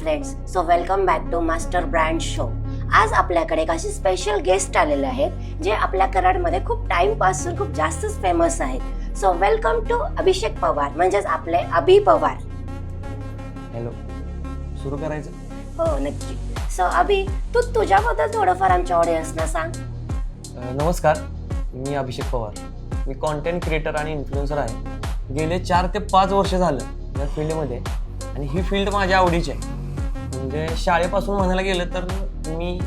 Friends, so welcome back to master brand show. आज आपल्याकडे एक असे स्पेशल गेस्ट आलेले आहेत जे आपल्या कराडमध्ये खूप टाइम पासून खूप जास्तच फेमस आहेत. सो वेलकम टू अभिषेक पवार, म्हणजेच आपले अभि पवार. हॅलो, सुरू करायचं? हो नक्की. सो अभि, तू तुझ्याबद्दल थोडंफार आमच्या ऑडियन्सना सांग. नमस्कार, मी अभिषेक पवार. मी कॉन्टेंट क्रिएटर आणि इन्फ्लुएन्सर आहे. गेले 4 ते 5 वर्ष झालं या फील्डमध्ये आणि ही फील्ड माझ्या आवडीची आहे. म्हणजे शाळेपासून म्हणायला गेलं तर मी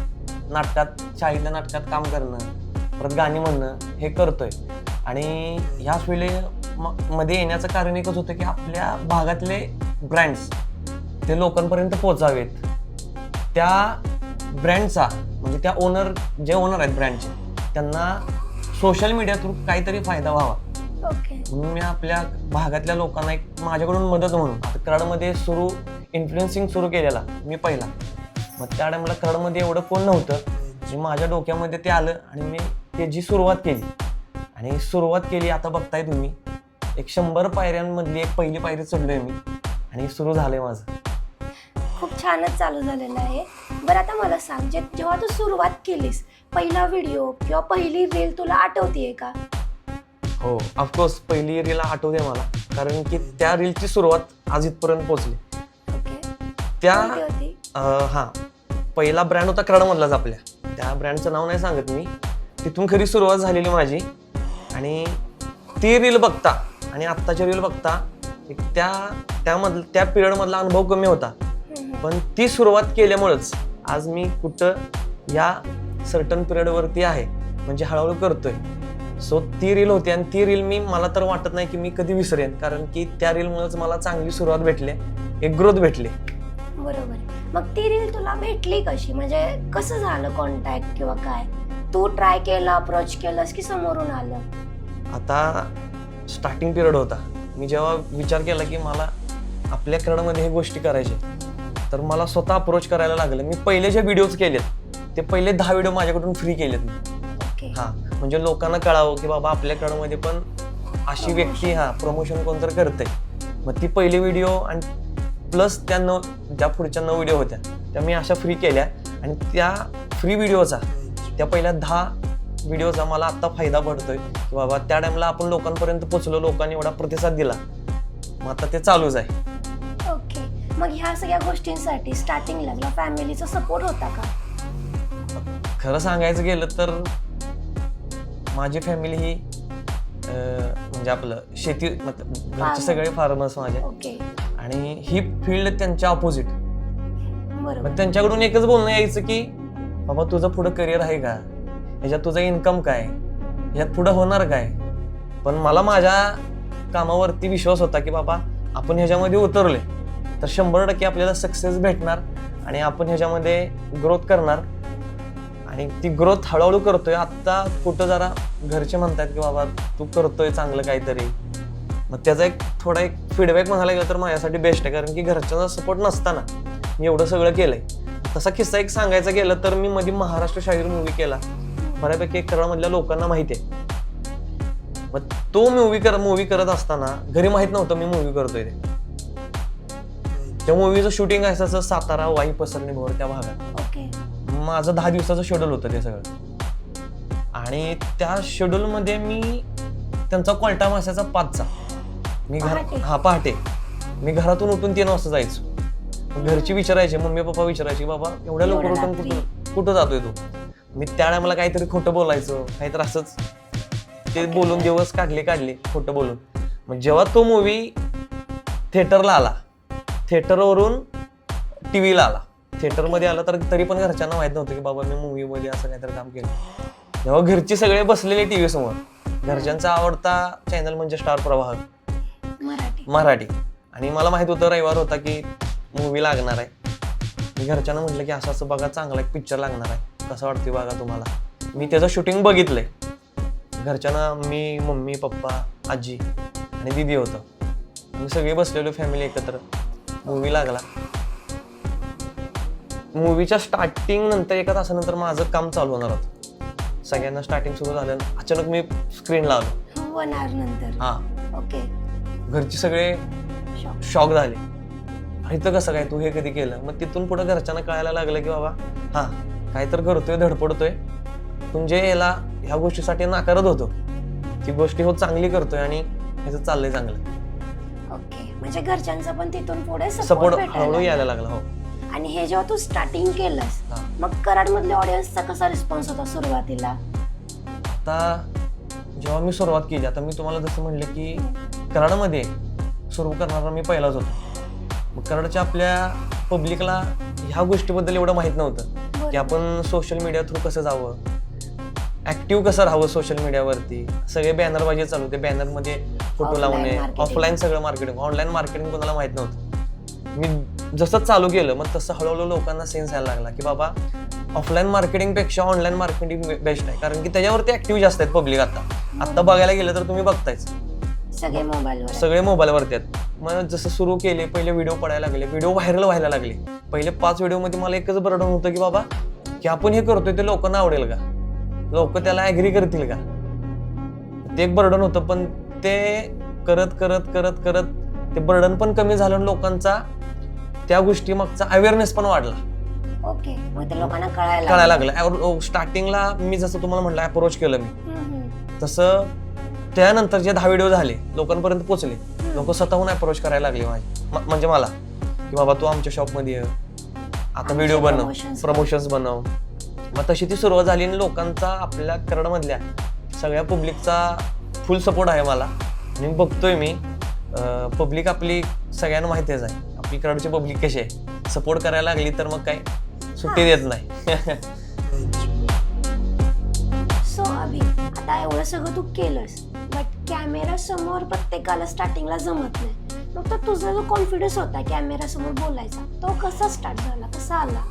शाळेतल्या नाटकात काम करणं, परत गाणी म्हणणं हे करतोय. आणि ह्या फील्ड मध्ये येण्याचं कारण एकच होतं की आपल्या भागातले ब्रँड्स ते लोकांपर्यंत पोहोचावेत. त्या ब्रँडचा म्हणजे त्या जे ओनर आहेत ब्रँडचे, त्यांना सोशल मीडिया थ्रू काहीतरी फायदा व्हावा. ओके. म्हणून मी आपल्या भागातल्या लोकांना एक माझ्याकडून मदत म्हणून आता कराडमध्ये इन्फ्लुएन्सिंग सुरू केलेला मी पहिला. मग त्या टायमाला कराडमध्ये एवढं कोण नव्हतं जे माझ्या डोक्यामध्ये ते आलं आणि मी त्याची सुरुवात केली. आता बघताय तुम्ही एक 100 पायऱ्यांमधली एक पहिली पायरी चढलोय मी आणि सुरू झालंय माझं. खूप छानच चालू झालेलं आहे. बरं, आता मला सांग, जेव्हा तू सुरुवात केलीस, पहिला व्हिडिओ किंवा पहिली रील तुला आठवतीये का? हो, ऑफकोर्स पहिली रील आठवते मला, कारण की त्या रीलची सुरुवात आज इथपर्यंत पोहोचली. त्या पहिला ब्रँड होता कराडमधलाच आपल्या. त्या ब्रँडचं नाव नाही सांगत मी. तिथून खरी सुरुवात झालेली माझी. आणि ती रील बघता आणि आत्ताची रील बघता त्या पिरियडमधला अनुभव कमी होता, पण ती सुरुवात केल्यामुळेच आज मी कुठं या सर्टन पिरियडवरती आहे, म्हणजे हळूहळू करतोय. सो ती रील होती आणि ती रील मला तर वाटत नाही की मी कधी विसरेन, कारण की त्या रीलमुळेच मला चांगली सुरुवात भेटली, एक ग्रोथ भेटली. बरोबर. मग ती रील तुला भेटली कशी, म्हणजे कसं झालं कॉन्टॅक्ट किंवा काय? तू ट्राय केला, अप्रोच केलास की समोरून आलं? आता स्टार्टिंग पिरियड होता. मी जेव्हा विचार केला की मला आपल्या कराडमध्ये हे गोष्टी करायच्या, तर मला स्वतः अप्रोच करायला लागलं. मी पहिले जे व्हिडिओज केलेत ते पहिले 10 व्हिडिओ माझ्याकडून फ्री केलेत मी. म्हणजे लोकांना कळावं की बाबा आपल्या कराडमध्ये पण अशी व्यक्ती प्रमोशन कोणतरी करते. मग ती पहिली व्हिडिओ आणि प्लस ज्या पुढच्या 9 व्हिडिओ होत्या त्या मी अशा फ्री केल्या. आणि त्या फ्री व्हिडिओचा, त्या पहिल्या 10 व्हिडिओचा मला आत्ता फायदा पडतोय की बाबा त्या टाइमला आपण लोकांपर्यंत पोहोचलो, लोकांनी एवढा प्रतिसाद दिला. मग आता ते चालूच आहे. ओके. मग ह्या सगळ्या गोष्टींसाठी स्टार्टिंगला फॅमिलीचा सपोर्ट होता का? खरं सांगायचं गेलं तर माझी फॅमिली ही म्हणजे आपलं शेती, घरचे सगळे फार्मर्स माझे. ओके. आणि ही फील्ड त्यांच्या ऑपोजिट. बरोबर. त्यांच्याकडून एकच बोलणं यायचं की बाबा तुझं पुढं करिअर आहे का, ह्याच्यात तुझा इन्कम काय, ह्यात पुढं होणार काय. पण मला माझ्या कामावरती विश्वास होता की बाबा आपण ह्याच्यामध्ये उतरले तर 100% आपल्याला सक्सेस भेटणार आणि आपण ह्याच्यामध्ये ग्रोथ करणार. आणि ती ग्रोथ हळूहळू करतोय. आत्ता कुठं जरा घरचे म्हणतात की बाबा तू करतोय चांगलं काहीतरी. मग त्याचा एक फीडबॅक म्हणायला गेलं तर माझ्यासाठी बेस्ट आहे, कारण की घरच्यांचा सपोर्ट नसताना मी एवढं सगळं केलंय. तसा किस्सा एक सांगायचा गेलं तर मी मध्ये महाराष्ट्र शाहीर मूवी केला, बऱ्यापैकी कराडमधल्या लोकांना माहिती आहे. मग तो मूवी करत असताना घरी माहित नव्हतं मी मूवी करतोय ते. त्या मूवीचं शूटिंग असायचं सातारा, वाई, पसरणी, भोर त्या भागात. माझं 10 दिवसाचं शेड्यूल होतं ते सगळं. आणि त्या शेड्यूलमध्ये मी त्यांचा कॉल टाइम असायचा 5चा. पहाटे मी घरातून उठून 3 वाजता जायचो. घरची विचारायचे, मम्मी पप्पा विचारायचे, बाबा एवढ्या लवकर उठून कुठं जातोय तू. मी त्या टायमाला काहीतरी खोटं बोलायचो, काहीतरी असंच ते बोलून दिवस काढले खोटं बोलून. मग जेव्हा तो मूवी थिएटरला आला, थिएटरवरून टीव्हीला आला, थिएटरमध्ये आला, तर तरी पण घरच्यांना माहित नव्हतं की बाबा मी मूवीमध्ये असं काहीतरी काम केलं. जेव्हा घरची सगळे बसलेले टीव्ही समोर, घरच्यांचा आवडता चॅनल म्हणजे स्टार प्रवाह मराठी. आणि मला माहित होतं रविवार होता की मूवी लागणार आहे. मी घरच्यांना म्हटलं की असं बघा, चांगला एक पिक्चर लागणार आहे, कसं वाटतंय बघा तुम्हाला. मी त्याचं शूटिंग बघितलंय. घरच्यांना मी, मम्मी, पप्पा, आजी आणि दीदी होतं. आम्ही सगळे बसलेलो फॅमिली एकत्र. मूवी लागला. मूवीच्या स्टार्टिंग नंतर 1 तासानंतर माझं काम चालू होणार होतं. सगळ्यांना स्टार्टिंग सुरू झालं, अचानक मी स्क्रीन लावलं. 1 hour नंतर. घरचे सगळे शॉक झाले. इथं कसं काय, तू हे कधी केलं? मग तिथून पुढे घरच्यांना कळायला लागलं की बाबा हा काय तर करतोय, धडपडतोय, म्हणजे याला ह्या गोष्टीसाठी नाकारत होतो, ती गोष्टी हो चांगली करतोय आणि ह्याचं चाललंय चांगलं. ओके, म्हणजे घरच्यांचा पण तिथून पुढे सपोर्ट हळूहळू यायला लागला. हो. आणि हे जेव्हा तू स्टार्टिंग केलंस, हा. मग कराड मधल्या ऑडियन्सचा कसा रिस्पॉन्स होता सुरुवातीला? आता जेव्हा मी सुरुवात केली, आता मी तुम्हाला जसं म्हणलं की कराडमध्ये सुरू करणारा मी पहिलाच होतो. मग कराडच्या आपल्या पब्लिकला ह्या गोष्टीबद्दल एवढं माहित नव्हतं की आपण सोशल मीडिया थ्रू कसं जावं, ऍक्टिव्ह कसं राहावं सोशल मीडियावरती. सगळे बॅनरबाजी चालू होते, बॅनरमध्ये फोटो लावणे, ऑफलाईन सगळं मार्केटिंग, ऑनलाईन मार्केटिंग कोणाला माहित नव्हतं. मी जसं चालू केलं मग तसं हळूहळू लोकांना सेन्स यायला लागला की बाबा ऑफलाईन मार्केटिंग पेक्षा ऑनलाईन मार्केटिंग बेस्ट आहे, कारण की त्याच्यावरती ऍक्टिव्ह जास्त आहेत पब्लिक. आता बघायला गेलं तर तुम्ही बघतायच सगळे मोबाईलवरती आहेत. मग जसं सुरू केले, पहिले व्हिडिओ पडायला लागले, व्हिडिओ व्हायरल व्हायला लागले. पहिले 5 व्हिडिओमध्ये मला एकच बर्डन होतं की बाबा की आपण हे करतोय ते लोकांना आवडेल का, लोक त्याला ऍग्री करतील का, ते एक बर्डन होतं. पण ते करत करत करत करत ते बर्डन पण कमी झालं, लोकांचा त्या गोष्टी मागचा अवेअरनेस पण वाढला. ओके, मग ते लोकांना कळायला लागलं. स्टार्टिंगला मी जसं तुम्हाला म्हटलं अप्रोच केलं मी, तसं त्यानंतर जे 10 व्हिडिओ झाले लोकांपर्यंत पोहोचले, लोक स्वतःहून अप्रोच करायला लागले म्हणजे मला की बाबा तू आमच्या शॉपमध्ये ये, आता व्हिडिओ बनव, प्रमोशन्स बनव. मग तशी ती सुरुवात झाली आणि लोकांचा, आपल्या कराडमधल्या सगळ्या पब्लिकचा फुल सपोर्ट आहे मला. आणि बघतोय मी पब्लिक आपली सगळ्यांना माहितीच आहे, आपली कराडची पब्लिक कशी आहे, सपोर्ट करायला लागली तर मग काय सुट्टी देत नाही. सो अभि, आता एवढं सगळं तू केलंस, बट कॅमेरा समोर प्रत्येकाला स्टार्टिंगला जमत नाही. मग तो तुझा जो कॉन्फिडन्स होता कॅमेरा समोर बोलायचा, तो कसा स्टार्ट झाला, कसा आला?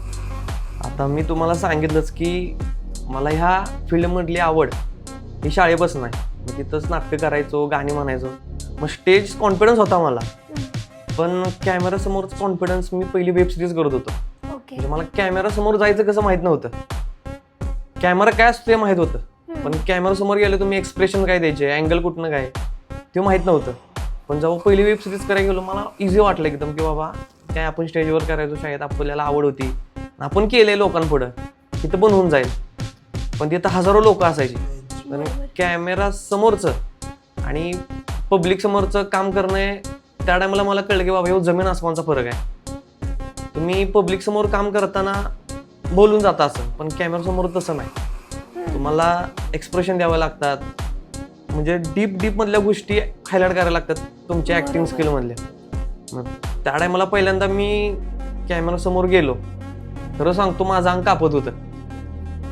आता मी तुम्हाला सांगितलंच की मला ह्या फील्डमधली आवड ही शाळेपासून आहे. मी तिथंच नाटकं करायचो, गाणी म्हणायचो, मग स्टेज कॉन्फिडन्स होता मला. पण कॅमेरा समोरच कॉन्फिडन्स मी पहिली वेब सिरीज करत होतो. म्हणजे मला कॅमेरा समोर जायचं कसं माहित नव्हतं. कॅमेरा काय असतो ते माहित होतं, पण कॅमेरा समोर गेले तुम्ही एक्सप्रेशन काय द्यायचे, अँगल कुठनं काय ते माहित नव्हतं. पण जेव्हा पहिली वेब सिरीज करायला गेलो, मला इझी वाटलं एकदम की बाबा काय आपण स्टेजवर करायचो, शाळेत आपल्याला आवड होती, आपण केलंय लोकांपुढं, तिथं पण होऊन जाईल. पण तिथं हजारो लोक असायची. पण कॅमेरा समोरचं आणि पब्लिक समोरचं काम करणे, त्या टायमाला मला कळलं की बाबा हे जमीन आसमानचा फरक आहे. तुम्ही पब्लिक समोर काम करताना बोलून जाता असं, पण कॅमेरा समोर तसं नाही. तुम्हाला एक्सप्रेशन द्यावं लागतात, म्हणजे डीप मधल्या गोष्टी हायलाइट करायला लागतात तुमच्या ऍक्टिंग स्किल मधल्या. मग त्या टायमाला पहिल्यांदा मी कॅमेरा समोर गेलो, खरं सांगतो माझं अंग कापत होतं,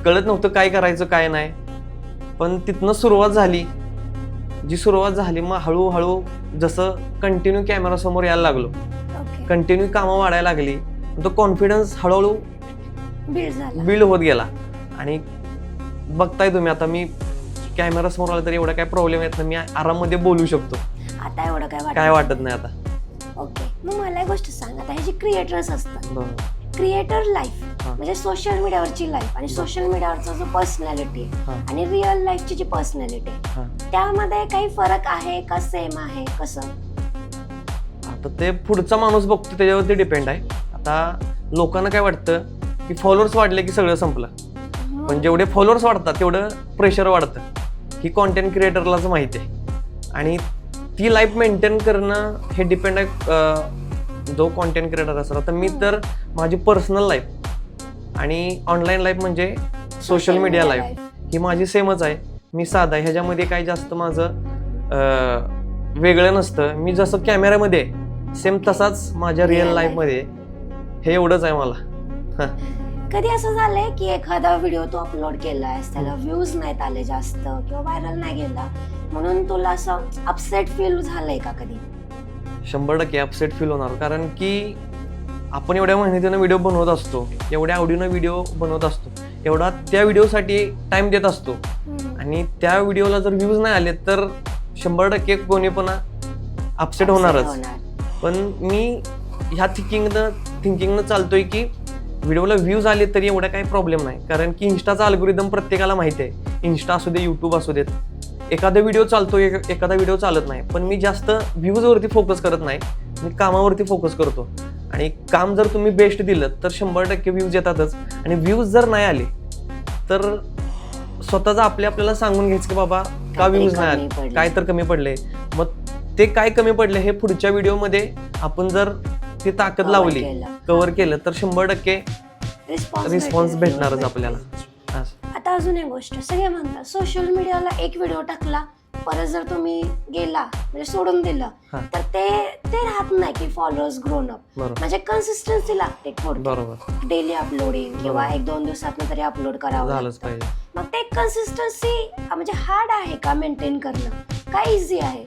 कळत नव्हतं काय करायचं काय नाही. पण तिथनं सुरुवात झाली, मग हळूहळू जसं कंटिन्यू कॅमेरा समोर यायला लागलो, कंटिन्यू कामं वाढायला लागली, तो कॉन्फिडन्स हळूहळू बिल्ड होत गेला. आणि बघताय तुम्ही आता मी कॅमेरा समोर आला तरी एवढा काय प्रॉब्लेम येत नाही, मी आराममध्ये बोलू शकतो, आता एवढं काय वाटत नाही आता. ओके, मग मला एक गोष्ट सांग, आता हे जे क्रिएटर्स असतात, क्रिएटर लाईफ म्हणजे सोशल मीडियावरची लाईफ आणि सोशल मीडियावरचा जो पर्सनॅलिटी आणि रिअल लाईफची जी पर्सनॅलिटी, त्यामध्ये काही फरक आहे का, सेम आहे, कसं? आता ते पुढचा माणूस बघतो त्याच्यावरती डिपेंड आहे. आता लोकांना काय वाटतं की फॉलोअर्स वाढले की सगळं संपलं, पण जेवढे फॉलोअर्स वाढतात तेवढं प्रेशर वाढतं, ही कॉन्टेंट क्रिएटरलाच माहिती आहे. आणि ती लाईफ मेंटेन करणं हे डिपेंड आहे जो कॉन्टेंट क्रिएटर असतो. तर मी तर माझी पर्सनल लाईफ आणि ऑनलाईन लाईफ म्हणजे सोशल मीडिया लाईफ ही माझी सेमच आहे. मी साधा आहे, ह्याच्यामध्ये काही जास्त माझं वेगळं नसतं. मी जसं कॅमेऱ्यामध्ये सेम तसाच माझ्या रिअल लाईफमध्ये, हे एवढंच आहे मला. कधी असं झालंय की एखादा व्हिडिओ तू अपलोड केलायस, त्याला व्ह्यूज नाहीत आले जास्त किंवा व्हायरल नाही गेला, म्हणून तुला असं अपसेट फील झालंय का कधी? 100% अपसेट फील होणार, कारण की आपण एवढ्या मेहनतीनं व्हिडिओ बनवत असतो, एवढ्या आवडीनं व्हिडिओ बनवत असतो, एवढा त्या व्हिडिओसाठी टाइम देत असतो, आणि त्या व्हिडिओला जर व्ह्यूज नाही आले तर 100% कोणी पण अपसेट होणारच. पण मी ह्या थिंकिंगनं चालतोय की व्हिडिओला व्ह्यूज आले तरी एवढा काही प्रॉब्लेम नाही, कारण की इन्स्टाचा अल्गोरिदम प्रत्येकाला माहिती आहे. इन्स्टा असू दे, युट्यूब असू देत, एखादा व्हिडिओ चालतो, एखादा व्हिडिओ चालत नाही. पण मी जास्त व्ह्यूजवरती फोकस करत नाही, मी कामावरती फोकस करतो. आणि काम जर तुम्ही बेस्ट दिलं तर 100% व्ह्यूज येतातच. आणि व्ह्यूज जर नाही आले तर स्वतःच आपल्याला सांगून घ्यायचं की बाबा का व्ह्यूज नाही आले, काय तर कमी पडले. मग ते काय कमी पडले हे पुढच्या व्हिडिओमध्ये आपण जर ती ताकद लावली, कव्हर केलं तर 100% रिस्पॉन्स भेटणारच आपल्याला. आता अजून एक गोष्ट, सगळे म्हणतात सोशल मीडियाला एक व्हिडिओ टाकला परत जर तुम्ही गेला म्हणजे सोडून दिलं तर ते राहत नाही की फॉलोअर्स ग्रोन अप. म्हणजे कन्सिस्टन्सी लागते बरोबर, डेली अपलोडिंग किंवा 1-2 दिवसात तरी अपलोड करावं झालंच पाहिजे. मग ते कन्सिस्टन्सी म्हणजे हार्ड आहे का मेंटेन करणं, काय इझी आहे?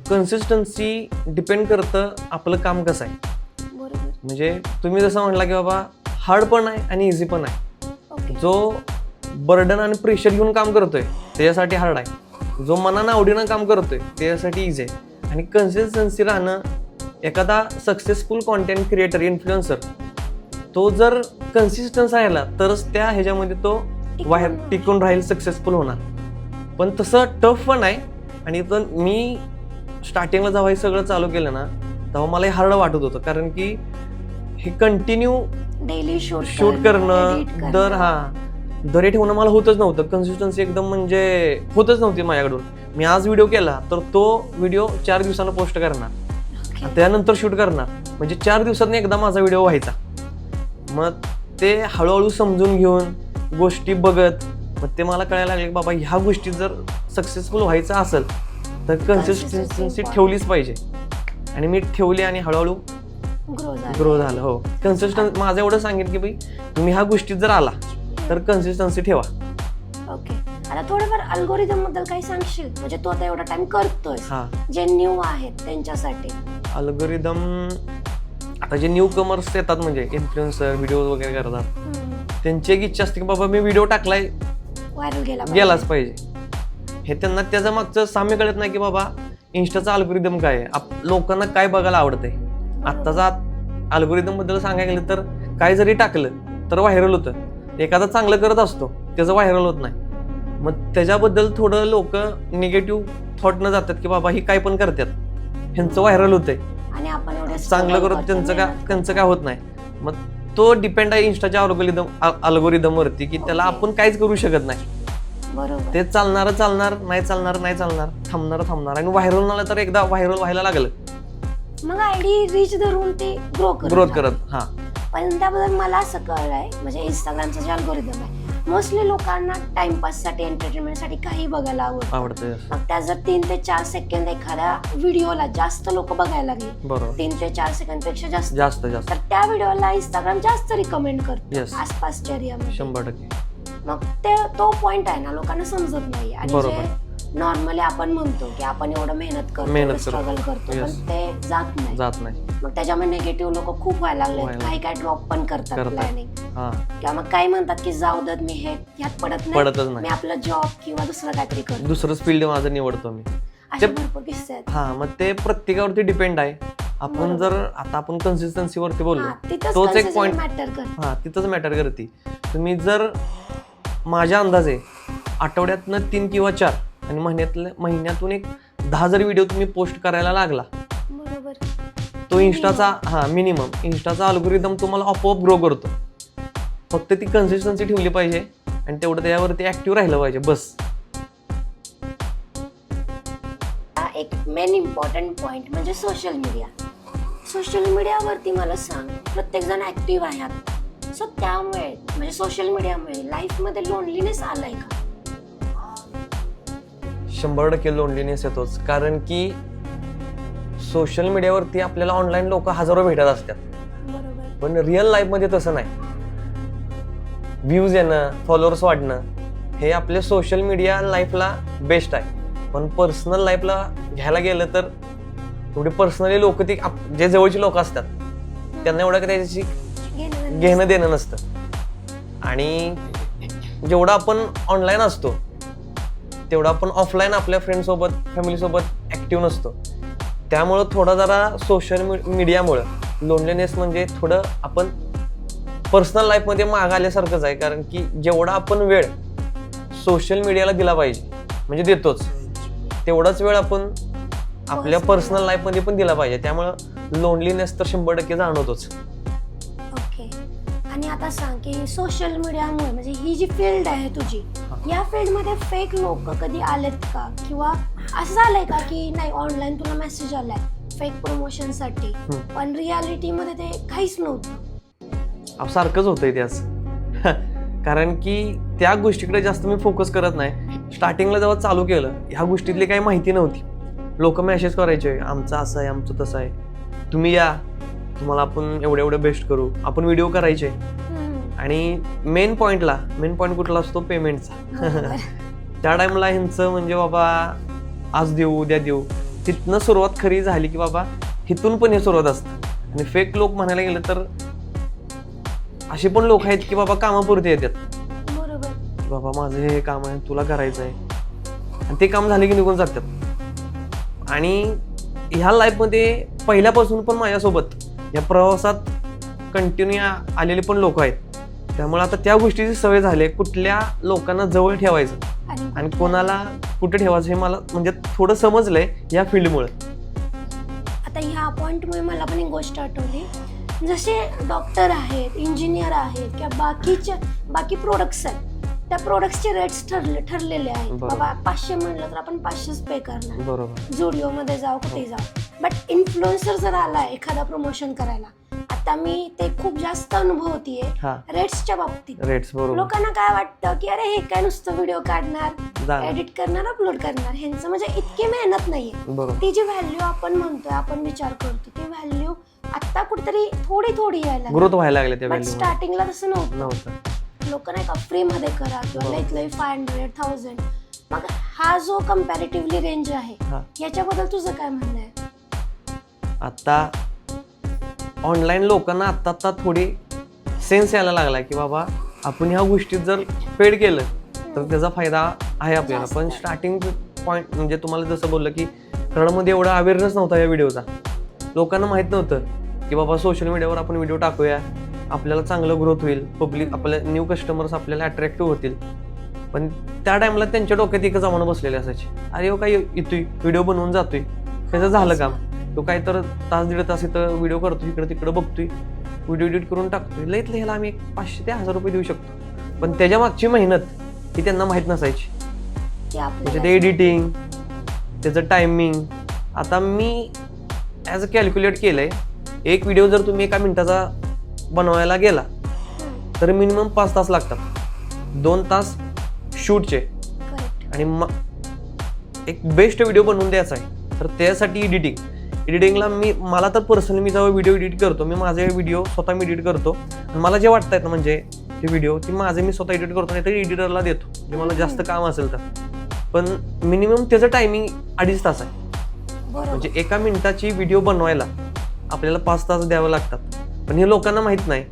कन्सिस्टन्सी डिपेंड करतं आपलं काम कसं आहे. बरोबर, म्हणजे तुम्ही जसं म्हणला की बाबा हार्ड पण आहे आणि इझी पण आहे. जो बर्डन आणि प्रेशर घेऊन काम करतोय त्याच्यासाठी हार्ड आहे, जो मनानं आवडीनं काम करतोय त्याच्यासाठी इझी आहे. आणि कन्सिस्टन्सी राहणं, एखादा सक्सेसफुल कॉन्टेंट क्रिएटर इन्फ्लुएन्सर तो जर कन्सिस्टन्स राहिला तरच त्या ह्याच्यामध्ये तो टिकून राहील, सक्सेसफुल होणार. पण तसं टफ पण आहे. आणि तर मी स्टार्टिंगला जेव्हा हे सगळं चालू केलं ना तेव्हा मला हे हार्ड वाटत होतं, कारण की हे कंटिन्यू डेली शूट करणं, दर ठेवणं मला होतच नव्हतं. कन्सिस्टन्सी एकदम म्हणजे होतच नव्हती माझ्याकडून. मी आज व्हिडिओ केला तर तो व्हिडिओ 4 दिवसांना पोस्ट करणार, त्यानंतर शूट करणार, म्हणजे 4 दिवसांनी एकदा माझा व्हिडिओ व्हायचा. मग ते हळूहळू समजून घेऊन गोष्टी बघत मग ते मला कळायला लागले की बाबा ह्या गोष्टी जर सक्सेसफुल व्हायचं असेल तर कन्सिस्टन्सी ठेवलीच पाहिजे. आणि मी ठेवली आणि हळूहळू ग्रो झालं. हो, कन्सिस्टन्सी माझं एवढं सांगेन की भाई तुम्ही ह्या गोष्टीत जर आला तर कन्सिस्टन्सी ठेवा. ओके, आता थोडंफार अल्गोरिदम बद्दल काही सांगशील? म्हणजे तो आता एवढा टाइम करतोय, जे न्यू आहेत त्यांच्यासाठी अल्गोरिदम. आता जे न्यू कमर्स येतात म्हणजे इन्फ्लुएन्सर व्हिडिओ वगैरे करतात, त्यांची एक इच्छा असते की बाबा मी व्हिडिओ टाकलाय व्हायरल गेलाच पाहिजे. हे त्यांना त्याचं मागचं साम्य कळत नाही की बाबा इन्स्टाचा अल्गोरिदम काय आहे, लोकांना काय बघायला आवडतंय. आत्ताचा अल्गोरिदम बद्दल सांगायला गेलं तर काय जरी टाकलं तर व्हायरल होतं. एखादा चांगलं करत असतो त्याचं व्हायरल होत नाही. मग त्याच्याबद्दल थोडं लोक निगेटिव्ह थॉट न जातात की बाबा ही काय पण करतात, ह्यांचं व्हायरल होतंय आणि आपण चांगलं करत त्यांचं काय होत नाही. मग तो डिपेंड आहे इन्स्टाच्या अल्गोरिदम वरती की त्याला आपण काहीच करू शकत नाही. बरोबर, ते चालणार, नाही चालणार, थांबणार. आणि व्हायरल झालं तर एकदा व्हायरल व्हायला लागलं मग आयडी रीच धरून ते ग्रोथ करत. पण त्याबद्दल मला असं कळलंय, म्हणजे इंस्टाग्रामचं जे अल्गोरिदम आहे मोस्टली लोकांना टाइमपास साठी, एंटरटेनमेंट साठी काही बघायला आवडतं. मग त्या जर 3 ते 4 सेकंद एखाद्या व्हिडिओला जास्त लोक बघायला लागले, 3 ते 4 सेकंद पेक्षा जास्त तर त्या व्हिडिओला इंस्टाग्राम जास्त रिकमेंड करतो आसपासच्या एरियामध्ये. 100%. मग तो पॉइंट आहे ना, लोकांना समजत नाही. आणि जे नॉर्मली आपण म्हणतो की आपण एवढं मेहनत करतो, स्ट्रगल करतो, पण ते जात नाही. मग त्याच्यामुळे निगेटिव्ह लोक खूप व्हायला लागले, काही ड्रॉप पण करतात प्लॅनिंग, किंवा मग काही म्हणतात की जाऊ देत मी ह्यात पडत नाही, मी आपला जॉब किंवा दुसरं काहीतरी करतो, दुसरंच फील्ड माझं निवडतो मी. असे भरपूर किस्से आहेत. मग ते प्रत्येकावरती डिपेंड आहे. आपण जर आता आपण कन्सिस्टन्सी वरती बोललो, तोच एक पॉइंट तिथंच मॅटर करते. तुम्ही जर माझ्या अंदाजे आठवड्यातनं 3 किंवा 4 आणि महिन्यातून एक 10 जर व्हिडिओ तुम्ही पोस्ट करायला लागला, बरोबर, तो इन्स्टाचा इन्स्टाचा अल्गोरिदम तुम्हाला आपोआप ग्रो करतो. फक्त ती कन्सिस्टन्सी ठेवली पाहिजे आणि तेवढं त्यावरती ऍक्टिव्ह राहिलं पाहिजे, बस. एक मेन इम्पॉर्टंट पॉइंट म्हणजे सोशल मीडिया. सोशल मीडियावरती मला सांग, प्रत्येक जण ऍक्टिव्ह आहे आता, सो त्यामुळे म्हणजे सोशल मीडियामुळे लाईफमध्ये लोनलीनेस आलाय का? 100% लोनलीनेस येतोच. कारण की सोशल मीडियावरती आपल्याला ऑनलाईन लोक हजारो भेटत असतात, पण रिअल लाईफ मध्ये तसं नाही. व्ह्यूज येणं, फॉलोअर्स वाढणं हे आपल्या सोशल मीडिया लाईफला बेस्ट आहे. पण पर्सनल लाईफला घ्यायला गेलं तर एवढे पर्सनली लोक ती जे जवळची लोक असतात त्यांना एवढं त्याच्याशी घेणं देणं नसतं. आणि जेवढं आपण ऑनलाईन असतो तेवढं आपण ऑफलाईन आपल्या फ्रेंड सोबत, फॅमिली सोबत ऍक्टिव्ह नसतो. त्यामुळं थोडा जरा सोशल मीडियामुळं लोनलीनेस म्हणजे थोडं आपण पर्सनल लाईफमध्ये मागं आल्यासारखंच आहे. कारण की जेवढा आपण वेळ सोशल मीडियाला दिला पाहिजे, म्हणजे देतोच, तेवढाच वेळ आपण आपल्या पर्सनल लाईफ मध्ये पण दिला पाहिजे. त्यामुळं लोनलीनेस तर 100% जाणवतोच. ओके. आणि आता सांग की सोशल मीडियामुळे म्हणजे ही जी फील्ड आहे तुझी, या फील्डमध्ये फेक लोक कधी आलेत का, किंवा असं झालंय का की नाही ऑनलाईन तुला मेसेज आलाय फेक प्रमोशनसाठी, पण रियालिटीमध्ये ते काहीच नव्हतं? सारखंच होतंय त्याच. कारण की त्या गोष्टीकडे जास्त मी फोकस करत नाही. स्टार्टिंगला जेव्हा चालू केलं ह्या गोष्टीतली काही माहिती नव्हती. लोक मेसेज करायचे, आमचं असं आहे, आमचं तसं आहे, तुम्ही या, तुम्हाला आपण एवढं बेस्ट करू, आपण व्हिडिओ करायचे. आणि मेन पॉइंट कुठला असतो? पेमेंटचा. त्या टाइमला ह्यांचं म्हणजे बाबा आज देऊ उद्या देऊ, तिथनं सुरुवात खरी झाली की बाबा इथून पण हे सुरुवात असतं. आणि फेक लोक म्हणायला गेलं तर असे पण लोक आहेत की बाबा कामापुरते येतात. बरोबर. बाबा माझं हे काम आहे, तुला करायचं आहे, आणि ते काम झाले की निघून जातात. आणि ह्या लाईफमध्ये पहिल्यापासून पण माझ्यासोबत या प्रवासात कंटिन्यू आलेले पण लोक आहेत. त्यामुळे आता त्या गोष्टीची सवय झाली, कुठल्या लोकांना जवळ ठेवायचं आणि कोणाला कुठे ठेवायचं हे मला म्हणजे थोडं समजलंय या फील्डमुळे. आता ह्या पॉइंटमुळे मला पण एक गोष्ट आठवली. जसे डॉक्टर आहेत, इंजिनियर आहेत, किंवा बाकी प्रोडक्ट्स आहेत, त्या प्रोडक्ट्सचे रेट्स ठरलेले आहेत. बाबा 500 म्हणलं तर आपण 500 पे करणार. बरोबर. झुडिओ मध्ये जाऊ, कुठे जाऊ. बट इन्फ्लुएन्सर जर आला एखादा प्रमोशन करायला, आता मी ते खूप जास्त अनुभवतीये रेट्सच्या बाबतीत. लोकांना काय वाटतं की अरे हे काय नुसतं व्हिडिओ काढणार, एडिट करणार, अपलोड करणार, ह्यांचं म्हणजे इतकी मेहनत नाहीये. ती जी व्हॅल्यू आपण म्हणतोय, आपण विचार करतो, ती व्हॅल्यू आता कुठेतरी थोडी यायला ग्रोथ व्हायला लागली. बट स्टार्टिंगला तसं नव्हतं. लोक नाही का फ्री मध्ये करा किंवा लई 500-1000. मग हा जो कम्पॅरेटिव्हली रेंज आहे याच्याबद्दल तुझं काय म्हणणं आहे? आता ऑनलाईन लोकांना आता थोडी सेन्स यायला लागला की बाबा आपण ह्या गोष्टीत जर पेड केलं तर त्याचा फायदा आहे आपल्याला. पण स्टार्टिंग पॉईंट म्हणजे तुम्हाला जसं बोललं की कराडमध्ये एवढा अवेअरनेस नव्हता या व्हिडिओचा. लोकांना माहित नव्हतं की बाबा सोशल मीडियावर आपण व्हिडिओ टाकूया, आपल्याला चांगलं ग्रोथ होईल, पब्लिक आपल्या न्यू कस्टमर्स आपल्याला अट्रॅक्टिव्ह होतील. पण त्या टाइमला त्यांच्या डोक्यात एकच आव्हानं बसलेले असायचे, अरे हो काय येतोय व्हिडिओ बनवून जातोय, त्याचं झालं काम. तो काय तर तास दीड तास इथं व्हिडिओ करतोय, इकडे तिकडे बघतोय, व्हिडिओ एडिट करून टाकतोय, लईत ह्याला आम्ही 500 ते 1000 रुपये देऊ शकतो. पण त्याच्या मागची मेहनत ही त्यांना माहीत नसायची. म्हणजे ते एडिटिंग, त्याचं टायमिंग. आता मी ॲज अ कॅल्क्युलेट केलंय, एक व्हिडिओ जर तुम्ही 1 मिनिटाचा बनवायला गेला तर मिनिमम 5 तास लागतात. 2 तास शूटचे, आणि एक बेस्ट व्हिडिओ बनवून द्यायचा आहे तर त्यासाठी एडिटिंगला मला तर पर्सनली मी जेव्हा व्हिडिओ एडिट करतो, मी माझे व्हिडिओ स्वतः मी एडिट करतो. आणि मला जे वाटत आहेत ना म्हणजे ते व्हिडिओ ती माझे मी स्वतः एडिट करतो, नाही तर एडिटरला देतो म्हणजे मला जास्त काम असेल तर. पण मिनिमम त्याचं टायमिंग 2.5 तास आहे. म्हणजे 1 मिनिटाची व्हिडिओ बनवायला आपल्याला 5 तास द्यावं लागतात. पण हे लोकांना माहित नाही.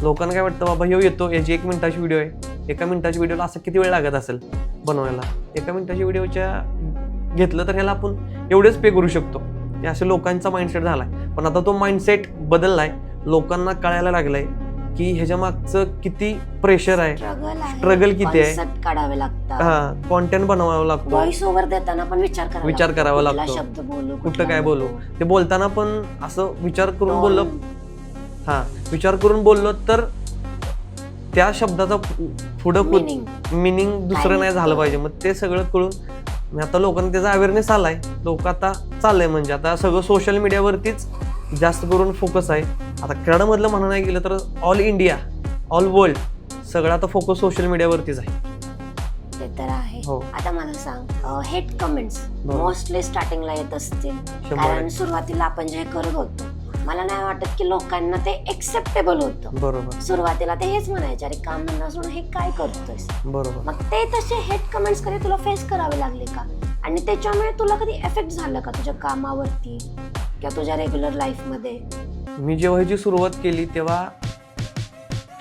लोकांना काय वाटतं बाबा ह्यो येतो, याची 1 मिनिटाची व्हिडिओ आहे, 1 मिनिटाच्या व्हिडिओला असं किती वेळ लागत असेल बनवायला, 1 मिनिटाच्या व्हिडिओच्या घेतलं तर ह्याला आपण एवढेच पे करू शकतो. हे असे लोकांचा माइंडसेट झालाय. पण आता तो माइंडसेट बदललाय. लोकांना कळायला लागलाय की ह्याच्या मागचं किती प्रेशर आहे, स्ट्रगल किती आहे, काढावे लागतात, कॉन्टेंट बनवावं लागतो, व्हॉइस ओव्हर देताना पण विचार करावा लागतो, शब्द बोलू, कुठं काय बोलू, ते बोलताना पण असं विचार करून बोललो तर त्या शब्दाचा पुढं मिनिंग दुसरं नाही झालं पाहिजे. मग ते सगळं कळून आता लोकांना त्याचा अवेअरनेस आलाय. लोक आता चाललंय म्हणजे आता सगळं सोशल मीडियावरतीच जास्त करून फोकस आहे. आता कराडमधलं म्हणा नाही गेलं तर ऑल इंडिया, ऑल वर्ल्ड सगळं आता फोकस सोशल मीडियावरतीच आहे. ते तर आहे. आता मला सांग, हेट कमेंट्स मोस्टली स्टार्टिंगला येत असतील, कारण सुरुवातीला आपण जे करत होतो मला नाही वाटत की लोकांना ते एक्सेप्टेबल होतं. बरोबर. सुरुवातीला ते हेच म्हणायचे, अरे काम धंदा सोडून हे काय करतोयस. बरोबर. मग ते तसे हेट कमेंट्स कधी तुला फेस करावे लागले का, आणि त्याच्यामुळे तुला कधी इफेक्ट झालं का तुझ्या कामावरती किंवा तुझ्या रेग्युलर लाईफ मध्ये? मी जेव्हा ह्याची सुरुवात केली तेव्हा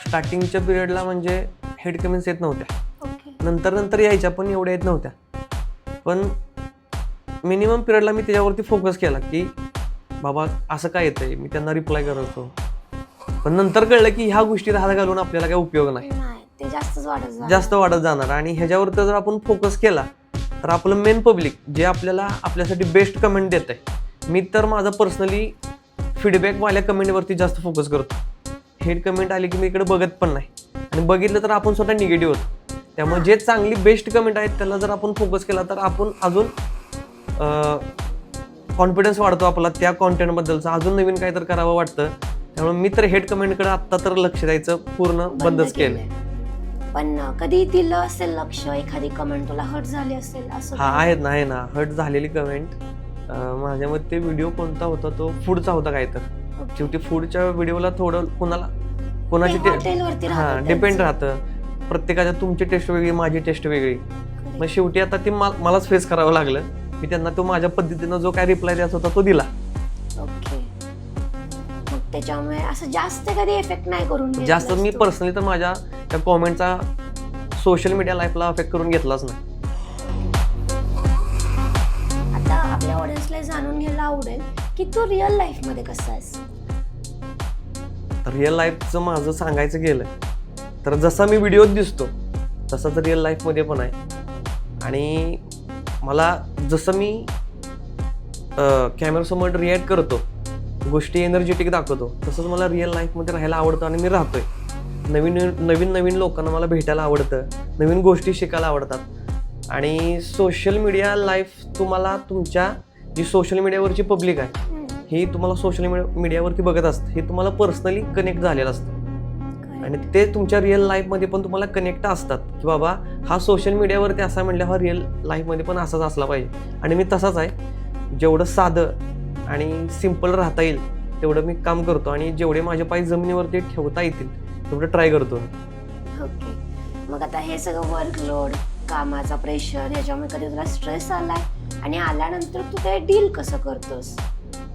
स्टार्टिंगच्या पिरियडला म्हणजे हेट कमेंट्स येत नव्हत्या. नंतर यायच्या, पण एवढ्या येत नव्हत्या. पण मिनिमम पिरियडला मी त्याच्यावरती फोकस केला की बाबा असं काय येतंय, मी त्यांना रिप्लाय करतो. पण नंतर कळलं की ह्या गोष्टीत हात घालून आपल्याला काही उपयोग नाही, ते जास्त वाढत जाणार. आणि ह्याच्यावर जर आपण फोकस केला तर आपलं मेन पब्लिक जे आपल्यासाठी बेस्ट कमेंट देत आहे, मी तर माझा पर्सनली फीडबॅकवाल्या कमेंटवरती जास्त फोकस करतो. हेट कमेंट आली की मी इकडे बघत पण नाही, आणि बघितलं तर आपण स्वतः निगेटिव्ह होतो. त्यामुळे जे चांगली बेस्ट कमेंट आहेत त्याला जर आपण फोकस केला तर आपण अजून कॉन्फिडन्स वाढतो आपला त्या कॉन्टेंटबद्दलचा, अजून नवीन काहीतरी करावं वाटतं. त्यामुळे मी तर हेट कमेंटकडे आत्ता तर लक्ष द्यायचं पूर्ण बंदच केलंय. पण कधी दिलं असेल लक्ष, एखादी कमेंट तुला हर्ट झाली असेल असं? हा आहे ना हर्ट झालेली कमेंट. माझ्या मते ते व्हिडिओ कोणता होता, तो फूडचा होता काय तर. शेवटी फूडच्या व्हिडिओला थोडं कोणाची डिपेंड राहतं. प्रत्येकाच्या तुमची टेस्ट वेगळी, माझी टेस्ट वेगळी. मग शेवटी आता ती मलाच फेस करावं लागलं. मी त्यांना तो माझ्या पद्धतीनं जो काय रिप्लाय द्यायचा होता तो दिला. ओके. मग त्याच्यामुळे असं जास्त कधी इफेक्ट नाही करून जास्त मी पर्सनली तर माझ्या त्या कॉमेंटचा सोशल मीडिया लाईफला अफेक्ट करून घेतलाच नाही. आता आपल्या ऑडियन्सला जाणून घ्यायला आवडेल की तू रिअल लाईफ मध्ये कसा आहेस. रिअल लाईफचं माझं सांगायचं गेलं तर जसा मी व्हिडिओत दिसतो तसाच रिअल लाईफमध्ये पण आहे. आणि मला जसं मी कॅमेरासमोर रिॲक्ट करतो, गोष्टी एनर्जेटिक दाखवतो, तसंच मला रिअल लाईफमध्ये राहायला आवडतं आणि मी राहतोय. नवीन लोकांना मला भेटायला आवडतं, नवीन गोष्टी शिकायला आवडतात. आणि सोशल मीडिया लाईफ तुम्हाला तुमच्या जी सोशल मीडियावरची पब्लिक आहे ही तुम्हाला सोशल मीडियावरती बघत असतं, हे तुम्हाला पर्सनली कनेक्ट झालेलं असतं. आणि ते तुमच्या रिअल लाईफमध्ये पण तुम्हाला कनेक्ट असतात की बाबा हा सोशल मीडियावरती असा म्हटल्यावर हा रिअल लाईफमध्ये पण असाच असला पाहिजे. आणि मी तसाच आहे. जेवढं साधं आणि सिम्पल राहता येईल तेवढं मी काम करतो, आणि जेवढे माझे पाय जमिनीवरती ठेवता येतील तेवढं ट्राय करतो. ओके. मग आता हे सगळं वर्कलोड, कामाचा प्रेशर, ह्याच्यामुळे कधी तुला स्ट्रेस आलाय, आणि आल्यानंतर तू ते डील कसं करतोस?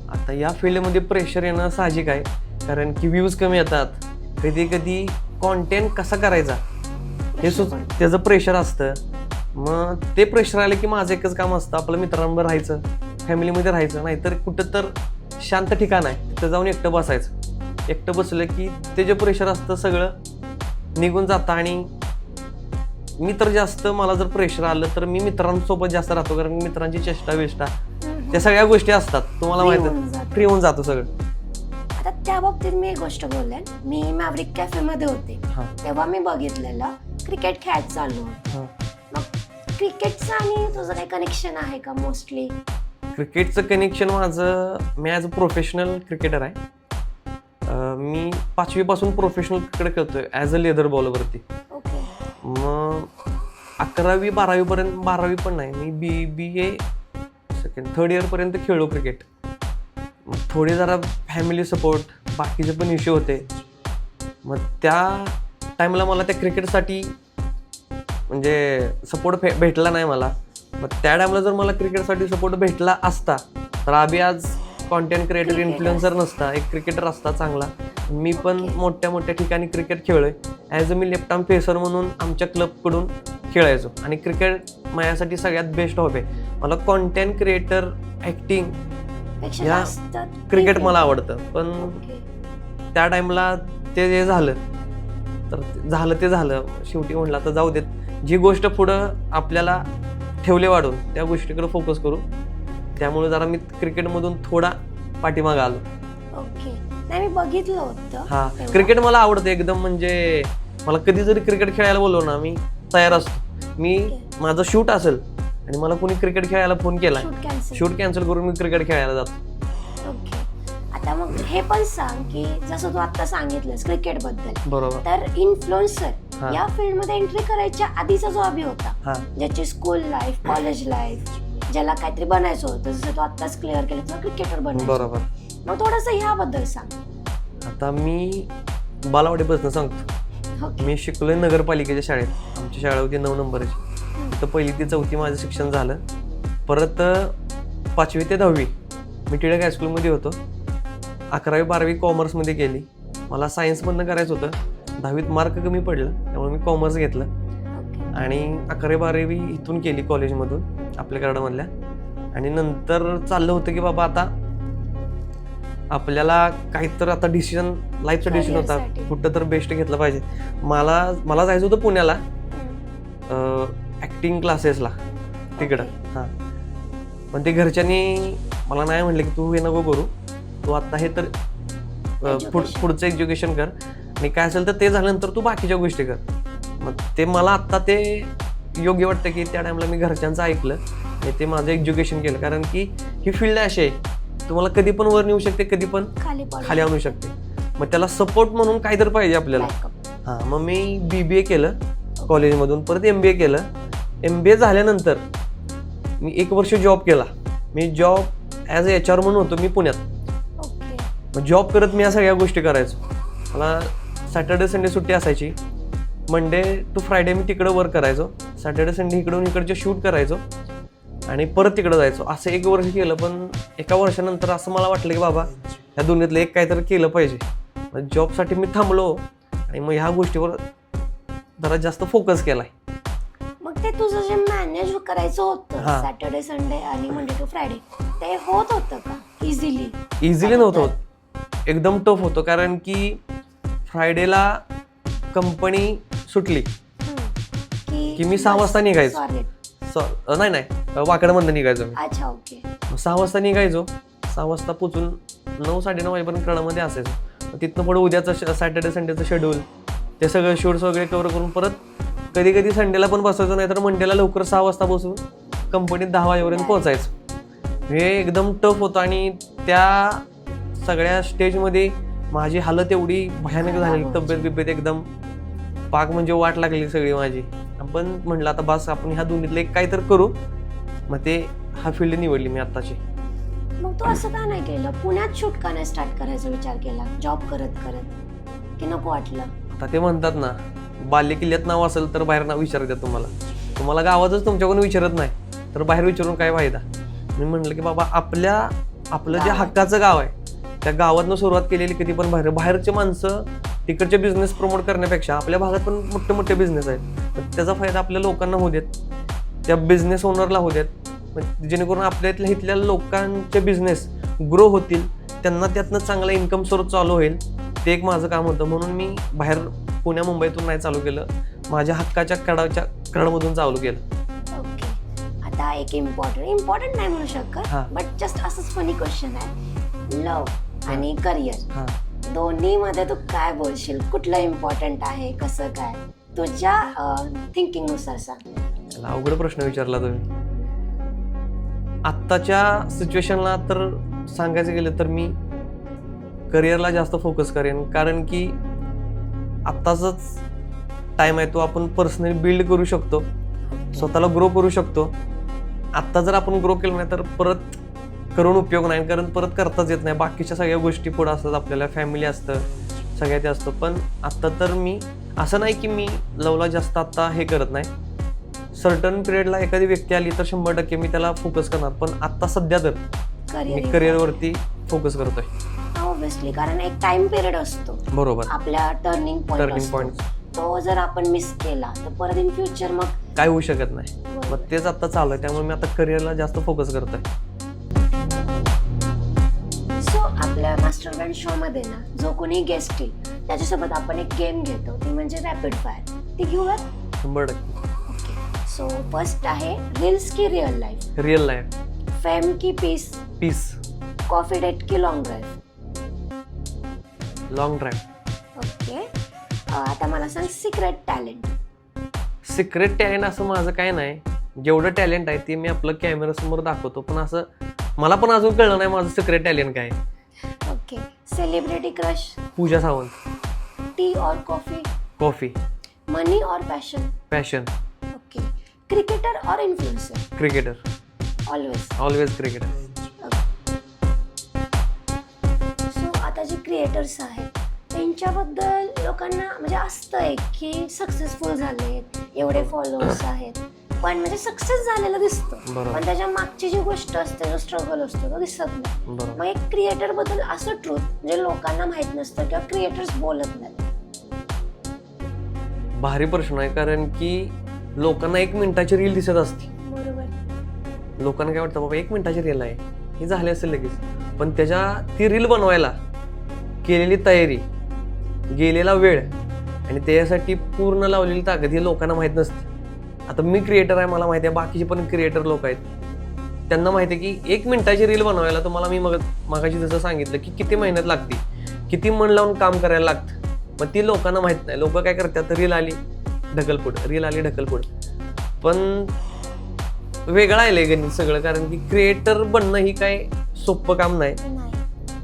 आता या फील्डमध्ये प्रेशर येणं साहजिक आहे, कारण की व्ह्यूज कमी येतात. कधी कधी कॉन्टेंट कसा करायचा हे त्याचं प्रेशर असतं. मग ते प्रेशर आलं की माझं एकच काम असतं, आपलं मित्रांबरोबर राहायचं, फॅमिलीमध्ये राहायचं. नाहीतर कुठं तर शांत ठिकाण आहे तिथं जाऊन एकटं बसायचं. एकटं बसलं की ते जे प्रेशर असतं सगळं निघून जातं. आणि मी तर जास्त, मला जर प्रेशर आलं तर मी मित्रांसोबत जास्त राहतो, कारण मित्रांची चेष्टा वेष्टा त्या सगळ्या गोष्टी असतात, तुम्हाला माहिती, फ्री होऊन जातो सगळं. आता त्या बाबतीत मी एक गोष्ट बोलेन. मी मॅव्हरिक कॅफे मध्ये होते तेव्हा मी बघितलेलं क्रिकेट खेळायचं चालू होतं. मग क्रिकेटचं आणि तुझं काही कनेक्शन आहे का? मोस्टली क्रिकेटचं कनेक्शन माझं, मी ॲज अ प्रोफेशनल क्रिकेटर आहे. मी 5वी पासून प्रोफेशनल क्रिकेट खेळतोय ॲज अ लेदर बॉलवरती. ओके. मग 11वी 12वी पर्यंत, 12वी पण नाही, मी BA थर्ड इयर पर्यंत खेळलो क्रिकेट. मग थोडे जरा फॅमिली सपोर्ट, बाकीचे पण इश्यू होते. मग त्या टाईमला मला त्या क्रिकेटसाठी म्हणजे सपोर्ट भेटला नाही मला. मग त्या टाईमला जर मला क्रिकेटसाठी सपोर्ट भेटला असता तर आज कॉन्टेंट क्रिएटर, इन्फ्लुएन्सर नसता, एक क्रिकेटर असता चांगला. मी पण मोठ्या ठिकाणी क्रिकेट खेळलोय. ॲज अ मी लेफ्ट आर्म पेसर म्हणून आमच्या क्लबकडून खेळायचो. आणि क्रिकेट माझ्यासाठी सगळ्यात बेस्ट हॉबी आहे. मला कॉन्टेंट क्रिएटर, ॲक्टिंग या क्रिकेट मला आवडतं. पण त्या टाईमला ते जे झालं ते झालं. शेवटी म्हटलं तर जाऊ देत, जी गोष्ट पुढं आपल्याला ठेवले वाढून त्या गोष्टीकडे फोकस करू. त्यामुळे जरा मी क्रिकेटमधून थोडा पाठीमागे आलो. ओके. नाही, मी बघितलं होतं. हा, क्रिकेट मला आवडतं एकदम. म्हणजे मला कधी जरी क्रिकेट खेळायला बोलवलं ना, मी तयार असतो. मी माझं शूट असेल आणि मला कोणी क्रिकेट खेळायला फोन केला, शूट कॅन्सल करून मी क्रिकेट खेळायला जातो. ओके. आता मग हे पण सांग की जसं तू आता सांगितलंस क्रिकेट बद्दल, बरोबर, तर इन्फ्लुएन्सर या फील्ड मध्ये एंट्री करायच्या आधीचा जो हॉबी होता, ज्याची स्कूल लाईफ, कॉलेज लाईफ, ज्याला काहीतरी बनायचं होतं, जसं तू आत्ताच क्लिअर केलं तुला क्रिकेटर बनायचं, बरोबर. मग थोडंसं ह्याबद्दल सांग. आता मी बालवाडीपासून सांगतो. मी शिकलोय नगरपालिकेच्या शाळेत. आमची शाळा होती 9 नंबरची. तर 1ली ते 4थी माझं शिक्षण झालं. परत 5वी ते 10वी मी टिळक हायस्कूलमध्ये होतो. 11वी 12वी कॉमर्समध्ये केली. मला सायन्समधनं करायचं होतं. 10वीत मार्क कमी पडलं, त्यामुळे मी कॉमर्स घेतलं. आणि 11वी 12वी इथून केली कॉलेजमधून, आपल्या कराडमधल्या. आणि नंतर चाललं होतं की बाबा आता आपल्याला काहीतरी आता डिसिजन, लाईफचा डिसिजन होता, कुठं तर बेस्ट घेतलं पाहिजे. मला जायचं होतं पुण्याला ॲक्टिंग क्लासेसला. तिकडं. हां, पण ते घरच्यांनी मला नाही म्हणले की तू हे नको करू, तू आता हे तर पुढचं एज्युकेशन कर आणि काय असेल तर ते झाल्यानंतर तू बाकीच्या गोष्टी कर. मग ते मला आत्ता ते योग्य वाटतं की त्या टाइमला मी घरच्यांचं ऐकलं आणि ते माझं एज्युकेशन केलं. कारण की ही फील्ड अशी आहे, तुम्हाला कधी पण वर नेऊ शकते, कधी पण खाली आणू शकते. मग त्याला सपोर्ट म्हणून काहीतरी पाहिजे आपल्याला. हां, मग मी BBA केलं कॉलेजमधून, परत MBA केलं. MBA झाल्यानंतर मी 1 वर्ष जॉब केला. मी जॉब ॲज अ HR म्हणून होतो मी पुण्यात. मग जॉब करत मी या सगळ्या गोष्टी करायचो. मला सॅटर्डे संडे सुट्टी असायची. मंडे टू फ्रायडे मी तिकडं वर्क करायचो. सॅटर्डे संडे इकडून इकडचे शूट करायचो आणि परत तिकडं जायचो. असं 1 वर्ष केलं. पण एका वर्षानंतर असं मला वाटलं की बाबा ह्या दुनियेतलं एक काहीतरी केलं पाहिजे. मग जॉबसाठी मी थांबलो आणि मग ह्या गोष्टीवर जरा जास्त फोकस केलाय. मग ते तुझं जे मॅनेज करायचं होतं सॅटर्डे संडे आणि मंडे टू फ्रायडे, ते होत होतं का इझिली नव्हतं होत. एकदम टफ होतं. कारण की फ्रायडेला कंपनी सुटली की मी 6 वाजता निघायचो. नाही वाकड्यामधनं निघायचो मी. अच्छा, ओके. 6 वाजता निघायचो. 6 वाजता पोचून 9-9:30 वाजेपर्यंत कडामध्ये असायचो. तिथनं पुढे उद्याचं सॅटर्डे संडेचं शेड्यूल, ते सगळं शूट्स वगैरे कव्हर करून परत कधी कधी संडेला पण बसायचो, नाही तर मंडेला लवकर 6 वाजता बसून कंपनीत 10 वाजेपर्यंत पोहोचायचो. हे एकदम टफ होतं आणि त्या सगळ्या स्टेजमध्ये माझी हालत एवढी भयानक झालेली, तब्येत एकदम पाक म्हणजे वाट लागली सगळी माझी. पण म्हटलं आता बस आपण ह्या दोन्हीतलं एक काय तर करू. मग ते हा फील्ड निवडली मी आत्ताची. मग तू असं का नाही केलं, पुण्यात शूट का नाही स्टार्ट करायचा विचार केला जॉब करत करत, की नको वाटलं? आता ते म्हणतात ना, बाल्य किल्ल्यात नाव असेल तर बाहेर नाव विचारतात तुम्हाला गावातच तुमच्याकडून विचारत नाही तर बाहेर विचारून काय फायदा. मी म्हटलं की बाबा आपलं जे हक्काचं गाव आहे त्या गावातनं सुरुवात केलेली कधी पण बाहेरचे माणसं तिकडचे बिझनेस प्रमोट करण्यापेक्षा आपल्या भागात पण मोठे मोठे बिझनेस आहेत, त्याचा फायदा आपल्या लोकांना होऊ देत, त्या बिझनेस ओनरला होऊ देत, जेणेकरून आपल्या इथल्या लोकांचे बिझनेस ग्रो होतील, त्यांना त्यातनं चांगला इन्कम सोर्स चालू होईल. ते एक माझं काम होतं. म्हणून मी बाहेर पुण्या मुंबईतून नाही चालू केलं, माझ्या हक्काच्या कडामधून चालू केलं. ओके. आता एक इम्पॉर्टंट नाही म्हणू शकत, बट जस्ट असंच फनी क्वेश्चन आहे, लव्ह आणि करिअर दोन्ही मध्ये तू काय बोलशील, कुठलं इम्पॉर्टंट आहे, कसं काय तुझ्या थिंकिंग नुसार सांग. अवघड प्रश्न विचारला तुम्ही. आत्ताच्या सिच्युएशनला तर सांगायचं गेलं तर मी करिअरला जास्त फोकस करेन. कारण की आत्ताच टाइम आहे तो आपण पर्सनली बिल्ड करू शकतो, स्वतःला ग्रो करू शकतो. आत्ता जर आपण ग्रो केलं नाही तर परत करून उपयोग नाही, कारण परत करताच येत नाही. बाकीच्या सगळ्या गोष्टी पुढे असतात, आपल्याला फॅमिली असतं, सगळ्यात असतं. पण आत्ता तर मी असं नाही की मी लवला जास्त आत्ता हे करत नाही. सर्टन पिरियडला एखादी व्यक्ती आली तर 100% मी त्याला फोकस करणार. पण आत्ता सध्या तर मी करिअरवरती फोकस करतोय. ऑब्व्हियसली, कारण एक टाइम पिरियड असतो बरोबर आपल्या टर्निंग पॉइंट, तो जर आपण मिस केला तर परत इन फ्युचर मग काय होऊ शकत नाही. मग तेच आता चालू आहे, त्यामुळे मी आता करिअरला जास्त फोकस करतोय. सो आपल्या मास्टर ब्रँड शो मध्ये ना जो कोणी गेस्ट येईल त्याच्यासोबत आपण एक गेम घेतो, ती म्हणजे रॅपिड फायर. ती घेऊयात? 100%. ओके. सो फर्स्ट आहे रील्स की real life? Real life. Fame की पीस? पीस. कॉफी डेट की long drive? Long drive. Okay. आता मला सांग सिक्रेट टॅलेंट. सिक्रेट टॅलेंट असं माझं काय नाही, जेवढं टॅलेंट आहे ते मी आपलं कॅमेरा समोर दाखवतो. पण असं मला पण अजून कळलं नाही माझं सिक्रेट टॅलेंट काय. Okay. Celebrity crush? Pooja Sawant. Tea or coffee? Coffee. Money or passion? Passion. Okay. Cricketer or influencer? Cricketer. Always cricketer. So आता जे क्रिएटर्स आहेत त्यांच्याबद्दल लोकांना म्हणजे असतंय की सक्सेसफुल झालेत, एवढे फॉलोअर्स आहेत, पण म्हणजे सक्सेस झालेलं दिसतं, पण त्याच्या मागची जी गोष्ट असते, जो स्ट्रगल असतो तो दिसत नाही. मग एक क्रिएटर बद्दल असं ट्रूथ जे लोकांना माहित नसतं किंवा क्रिएटर्स बोलत नाही. भारी प्रश्न आहे, कारण की लोकांना 1 मिनिटाची रील दिसत असते. बरोबर. लोकांना काय वाटतं बाबा 1 मिनिटाची रील आहे, ही झाली असेल लगेच. पण ती रील बनवायला केलेली तयारी, गेलेला वेळ आणि त्याच्यासाठी पूर्ण लावलेली ताकद ही लोकांना माहित नसते. आता मी क्रिएटर आहे, मला माहिती आहे, बाकीचे पण क्रिएटर लोक आहेत, त्यांना माहिती आहे की 1 मिनिटाची रील बनवायला तुम्हाला मी मगाशी जसं सांगितलं की किती मेहनत लागते, किती मन लावून काम करायला लागतं. मग ती लोकांना माहित नाही. लोक काय करतात, रील आली ढकलपुढ, रील आली ढकलपुढ. पण वेगळं आहे गणित सगळं, कारण की क्रिएटर बनणं ही काय सोपं काम नाही.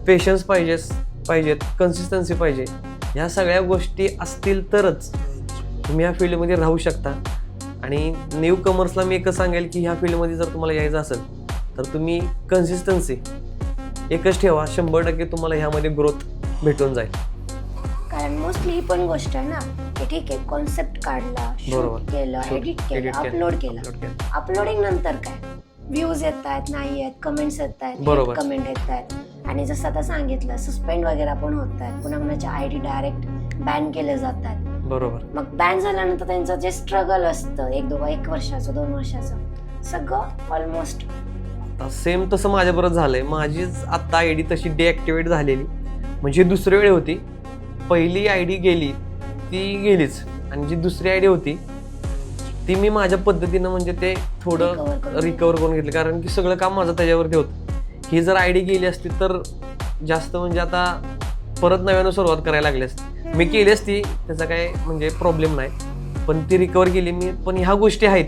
पेशन्स पाहिजेत, कन्सिस्टन्सी पाहिजे. ह्या सगळ्या गोष्टी असतील तरच तुम्ही ह्या फील्डमध्ये राहू शकता. आणि न्यू कमर्सला मी एकच सांगेल की ह्या फील्डमध्ये जर तुम्हाला यायचं असेल तर तुम्ही कन्सिस्टन्सी एकच ठेवा. 100% तुम्हाला ह्यामध्ये ग्रोथ भेटून जाईल. कारण मोस्टली ही पण गोष्ट आहे ना की ठीक आहे, कॉन्सेप्ट काढला, शूट केलं, एडिट केलं, अपलोड केलं. अपलोडिंग नंतर काय, व्ह्यूज येत आहेत, नाही आहेत, कमेंट्स येत आहेत, कमेंट येत आहेत. आणि जसं आता सांगितलं, सस्पेंड वगैरे पण होत आहेत, कुणाचे आयडी डायरेक्ट बॅन केले जातात. बरोबर. मग बॅन झाल्यानंतर त्यांचं जे स्ट्रगल असतं 1 वर्षाचं 2 वर्षाचं सगळं ऑलमोस्ट सेम तसं माझ्याबरोबर झालंय. माझीच आता आयडी तशी डिॲक्टिवेट झालेली, म्हणजे दुसरी वेळ होती. पहिली आयडी गेली ती गेलीच, आणि जी दुसरी आयडी होती ती मी माझ्या पद्धतीनं म्हणजे ते थोडं रिकवर करून घेतलं, कारण की सगळं काम माझं त्याच्यावरती होतं. ही जर आयडी गेली असती तर जास्त म्हणजे आता परत नव्यानं सुरुवात करायला लागली असती. मी केली असती, त्याचा काय म्हणजे प्रॉब्लेम नाही, पण ती रिकवर केली मी. पण ह्या गोष्टी आहेत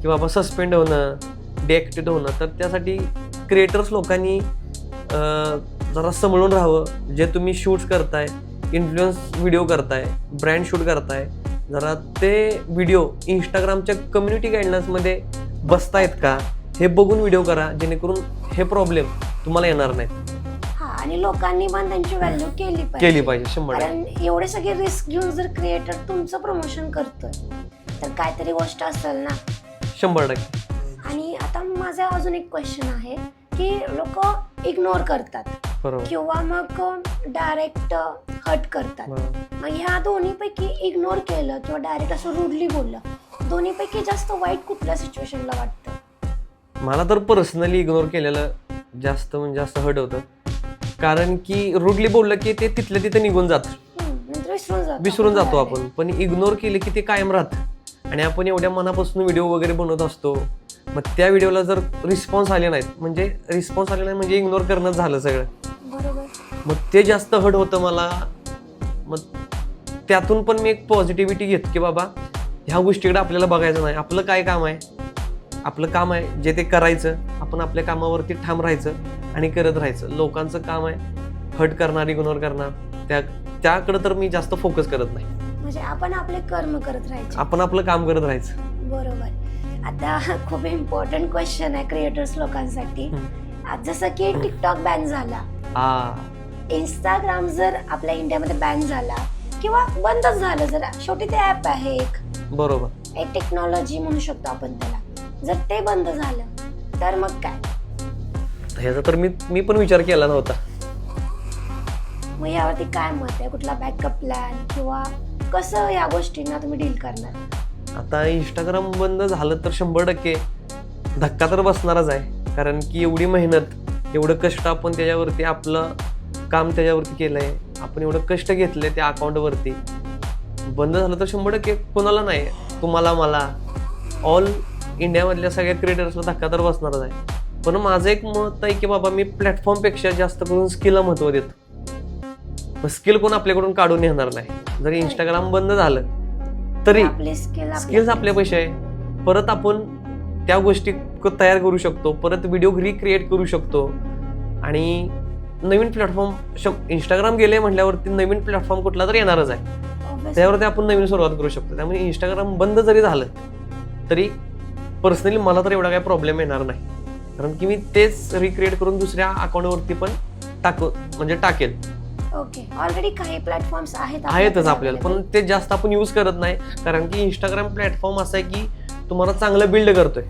की बाबा सस्पेंड होणं, डिॲक्टिव्हेट होणं, तर त्यासाठी क्रिएटर्स लोकांनी जरा समजून राहावं. जे तुम्ही शूट्स करताय, इन्फ्लुएन्स व्हिडिओ करताय, ब्रँड शूट करताय, जरा ते व्हिडिओ इंस्टाग्रामच्या कम्युनिटी गाईडलाईन्समध्ये बसतायत का हे बघून व्हिडिओ करा, जेणेकरून हे प्रॉब्लेम तुम्हाला येणार नाहीत. आणि लोकांनी पण त्यांची व्हॅल्यू केली पाहिजे. 100%. कारण एवढे सगळे रिस्क घेऊन जर क्रिएटर तुमचं प्रमोशन करतोय तर काहीतरी गोष्ट असेल ना. 100%. आणि आता माझा अजून एक क्वेश्चन आहे की लोक इग्नोर करतात किंवा मग डायरेक्ट हट करतात. मग ह्या दोन्हीपैकी इग्नोर केलं किंवा डायरेक्ट असं रूडली बोललं, दोन्हीपैकी जास्त वाईट कुठल्या सिच्युएशनला वाटतं? मला तर पर्सनली इग्नोर केलेलं जास्त म्हणजे असं हट होतं, कारण की रूडली बोललं की ते तिथल्या तिथे निघून जातं, विसरून जातो आपण. पण इग्नोर केले की ते कायम राहतं. आणि आपण एवढ्या मनापासून व्हिडिओ वगैरे बनवत असतो, मग त्या व्हिडिओला जर रिस्पॉन्स आले नाहीत म्हणजे इग्नोर करणंच झालं सगळं. मग ते जास्त हट होतं मला. मग त्यातून पण मी एक पॉझिटिव्हिटी घेतो की बाबा ह्या गोष्टीकडे आपल्याला बघायचं नाही. आपलं काय काम आहे, आपलं काम आहे जे ते करायचं, आपण आपल्या कामावरती ठाम राहायचं आणि करत राहायचं. लोकांचं काम आहे हट करणार, इग्नोर करणार, त्याकडे तर मी जास्त फोकस करत नाही. म्हणजे आपण आपले कर्म करत राहायचे, आपण आपलं काम करत राहायचं. बरोबर. आता खूप इम्पॉर्टंट क्वेश्चन आहे क्रिएटर्स लोकांसाठी. जसं की टिकटॉक बॅन झाला, इंस्टाग्राम जर आपल्या इंडियामध्ये बॅन झाला किंवा बंदच झालं, जर शेवटी ते ऍप आहे एक, बरोबर, एक टेक्नॉलॉजी म्हणू शकतो आपण त्याला, जर ते बंद झालं तर मग काय? ह्याचा तर मी पण विचार केला नव्हता. मग यावरती काय मत आहे? कुठला बॅकअप प्लॅन किंवा कसं या गोष्टींना तुम्ही डील करणार? आता इंस्टाग्राम बंद झालं तर 100% धक्का तर बसणारच आहे, कारण की एवढी मेहनत, एवढं कष्ट आपण त्याच्यावरती, आपलं काम त्याच्यावरती केलंय, आपण एवढं कष्ट घेतलंय त्या अकाउंटवरती. बंद झालं तर 100% कोणाला नाही, तुम्हाला, मला, ऑल इंडियामधल्या सगळ्या क्रिएटर्सला धक्का तर बसणारच आहे. पण माझं एक मत आहे की बाबा मी प्लॅटफॉर्मपेक्षा जास्त करून स्किलला महत्त्व देतो. स्किल कोण आपल्याकडून काढून येणार नाही. जर इंस्टाग्राम बंद झालं तरी स्किल्स आपल्या पैसे आहे, परत आपण त्या गोष्टी तयार करू शकतो, परत व्हिडिओ रिक्रिएट करू शकतो. आणि नवीन प्लॅटफॉर्म, इंस्टाग्राम गेले म्हटल्यावरती नवीन प्लॅटफॉर्म कुठला तर येणारच आहे, त्यावरती आपण नवीन सुरुवात करू शकतो. त्यामुळे इंस्टाग्राम बंद जरी झालं तरी पर्सनली मला तर एवढा काही प्रॉब्लेम येणार नाही, कारण की मी तेच रिक्रिएट करून दुसऱ्या अकाउंटवरती पण टाकेल. ओके, ऑलरेडी काही प्लॅटफॉर्म्स आहेतच आपल्याला, पण ते जास्त आपण यूज करत नाही, कारण की इंस्टाग्राम प्लॅटफॉर्म असा आहे की तुम्हाला चांगलं बिल्ड करतोय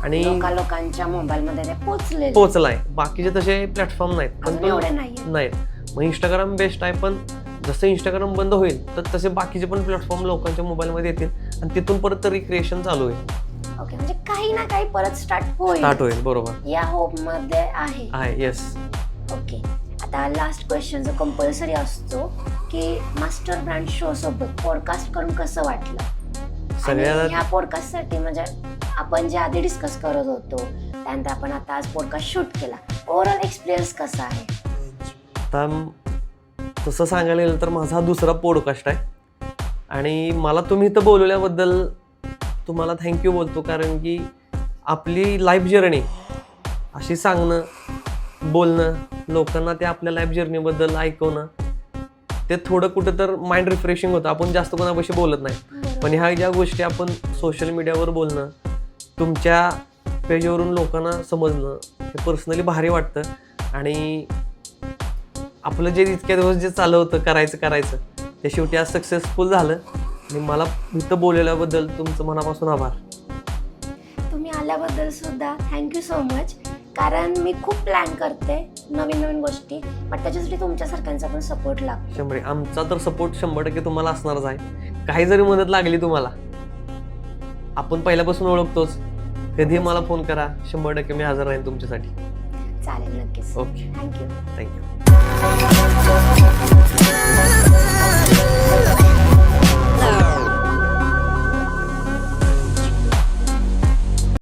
आणि लोकांच्या मोबाईल मध्ये पोहोचलाय. बाकीचे तसे प्लॅटफॉर्म नाहीत, पण नाहीत. मग इंस्टाग्राम बेस्ट आहे, पण जसं इंस्टाग्राम बंद होईल तर तसे बाकीचे पण प्लॅटफॉर्म लोकांच्या मोबाईल मध्ये येतील आणि तिथून परत रिक्रिएशन चालू होईल. ओके, म्हणजे काही ना काही परत स्टार्ट होईल. बरोबर, या होप मध्ये आहे. येस. ओके, आता लास्ट क्वेश्चन जो कंपल्सरी असतो की मास्टर ब्रँड शो सोबत पॉडकास्ट करून कसं वाटलं? सगळ्यात ह्या पॉडकास्टसाठी म्हणजे आपण जे आधी डिस्कस करत होतो त्यानंतर आपण आता आज पॉडकास्ट शूट केला, ओव्हरऑल एक्सपिरियन्स कसा आहे? आता तसं सांगायला गेलं तर माझा हा दुसरा पॉडकास्ट आहे आणि मला तुम्ही इथं बोलवल्याबद्दल तुम्हाला थँक्यू बोलतो, कारण की आपली लाईफ जर्नी अशी सांगणं, बोलणं, लोकांना ते आपल्या लाईफ जर्नीबद्दल ऐकवणं, ते थोडं कुठं तर माइंड रिफ्रेशिंग होतं. आपण जास्त कोणापाशी बोलत नाही, पण ह्या ज्या गोष्टी आपण सोशल मीडियावर बोलणं, तुमच्या पेजवरून लोकांना समजणं, हे पर्सनली भारी वाटतं. आणि आपलं जे इतक्या दिवस जे चालू होतं करायचं ते शेवटी आज सक्सेसफुल झालं. आणि मला इथं बोलवल्याबद्दल तुमचं मनापासून आभार. तुम्ही आल्याबद्दल सुद्धा थँक्यू सो मच. कारण मी खूप प्लॅन करते नवीन गोष्टी, पण त्याच्यासाठी तुमच्यासारख्यांचा पण सपोर्ट लागतो. 100%. आमचा तर सपोर्ट 100% तुम्हाला असणारच आहे. काही जरी मदत लागली तुम्हाला, आपण पहिल्यापासून ओळखतोच, कधी मला फोन करा, 100% मी हजर राहीन तुमच्यासाठी. चालेल, नक्कीच. Okay, thank you. थँक्यू.